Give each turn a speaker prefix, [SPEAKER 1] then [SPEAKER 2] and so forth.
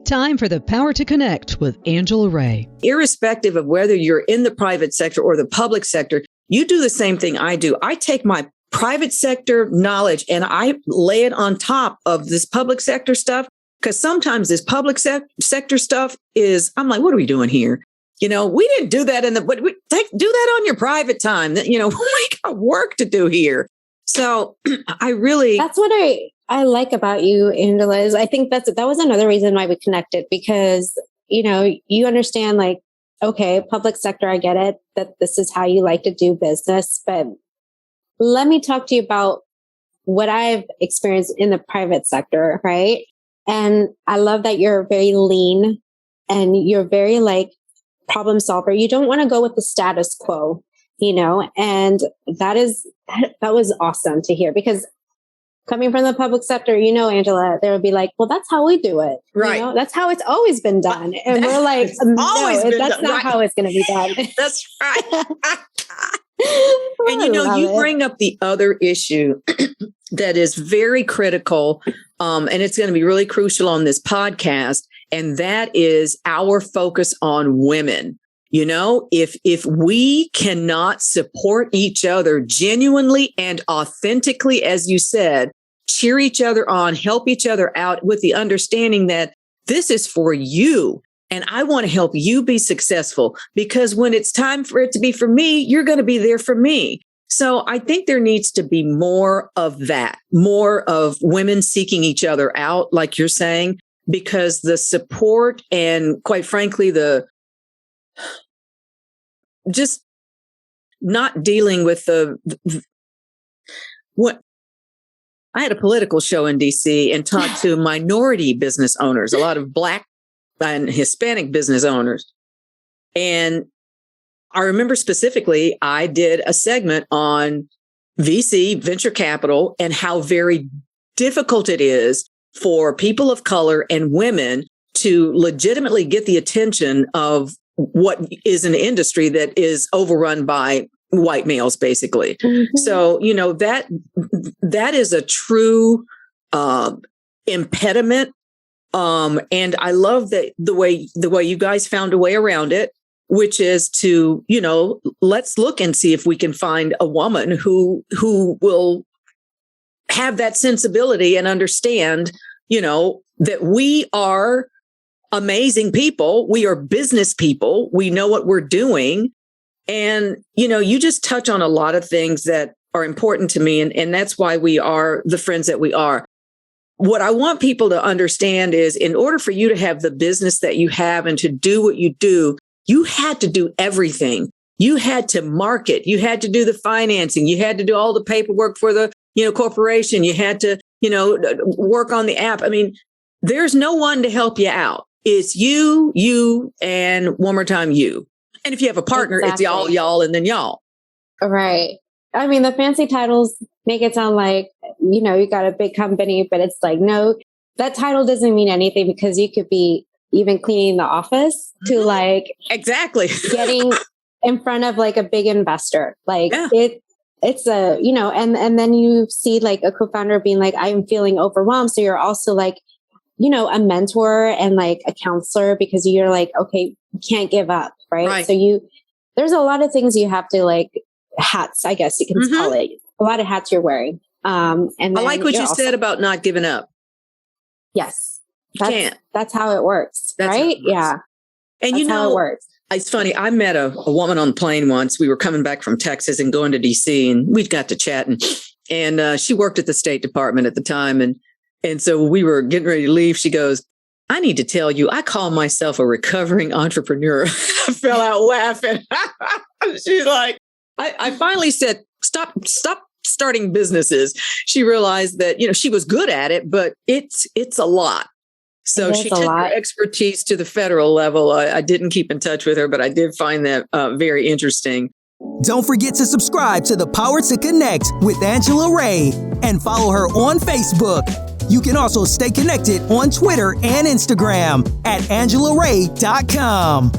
[SPEAKER 1] Time for the Power to Connect with Angela Ray.
[SPEAKER 2] Irrespective of whether you're in the private sector or the public sector, you do the same thing I do. I take my private sector knowledge and I lay it on top of this public sector stuff, because sometimes this public sector stuff is, I'm like, what are we doing here? We didn't do that do that on your private time. We got work to do here. So that's
[SPEAKER 3] what I like about you, Angela, is I think that was another reason why we connected, because, you understand, like, okay, public sector, I get it, that this is how you like to do business. But let me talk to you about what I've experienced in the private sector, right? And I love that you're very lean and you're very like problem solver. You don't want to go with the status quo, and that was awesome to hear, because coming from the public sector, Angela, they would be like, well, that's how we do it.
[SPEAKER 2] Right.
[SPEAKER 3] That's how it's always been done. And we're like, no, that's not how it's going to be done.
[SPEAKER 2] That's right. And you bring up the other issue that is very critical, and it's going to be really crucial on this podcast, and that is our focus on women. If we cannot support each other genuinely and authentically, as you said, cheer each other on, help each other out with the understanding that this is for you. And I want to help you be successful, because when it's time for it to be for me, you're going to be there for me. So I think there needs to be more of that, more of women seeking each other out, like you're saying, because the support and, quite frankly, the just not dealing with what I had a political show in DC and talked to minority business owners, a lot of Black and Hispanic business owners. And I remember specifically, I did a segment on VC, venture capital, and how very difficult it is for people of color and women to legitimately get the attention of what is an industry that is overrun by white males, basically. Mm-hmm. So, that is a true impediment. And I love that the way you guys found a way around it, which is to, let's look and see if we can find a woman who will have that sensibility and understand, that we are amazing people. We are business people. We know what we're doing. And, you just touch on a lot of things that are important to me. And that's why we are the friends that we are. What I want people to understand is, in order for you to have the business that you have and to do what you do, you had to do everything. You had to market. You had to do the financing. You had to do all the paperwork for the, corporation. You had to, work on the app. I mean, there's no one to help you out. It's you, and one more time, you. And if you have a partner, exactly. It's y'all, and then y'all.
[SPEAKER 3] Right. I mean, the fancy titles make it sound like, you got a big company, but it's like, no, that title doesn't mean anything, because you could be even cleaning the office to like
[SPEAKER 2] exactly
[SPEAKER 3] getting in front of like a big investor. Like it's a, and then you see like a co-founder being like, I'm feeling overwhelmed. So you're also like, a mentor and like a counselor, because you're like, okay, you can't give up. Right. So there's a lot of things you have to like, hats, I guess you can call it. A lot of hats you're wearing. And
[SPEAKER 2] I like what you said about not giving up.
[SPEAKER 3] Yes. That's how it works. Right. Yeah.
[SPEAKER 2] And
[SPEAKER 3] how it works.
[SPEAKER 2] It's funny. I met a woman on the plane once. We were coming back from Texas and going to DC, and we got to chatting, and she worked at the State Department at the time. And so we were getting ready to leave. She goes, I need to tell you, I call myself a recovering entrepreneur. I fell out laughing. She's like, I finally said, stop starting businesses. She realized that, she was good at it, but it's a lot. So she took her expertise to the federal level. I didn't keep in touch with her, but I did find that very interesting.
[SPEAKER 4] Don't forget to subscribe to The Power to Connect with Angela Ray and follow her on Facebook. You can also stay connected on Twitter and Instagram at angelaray.com.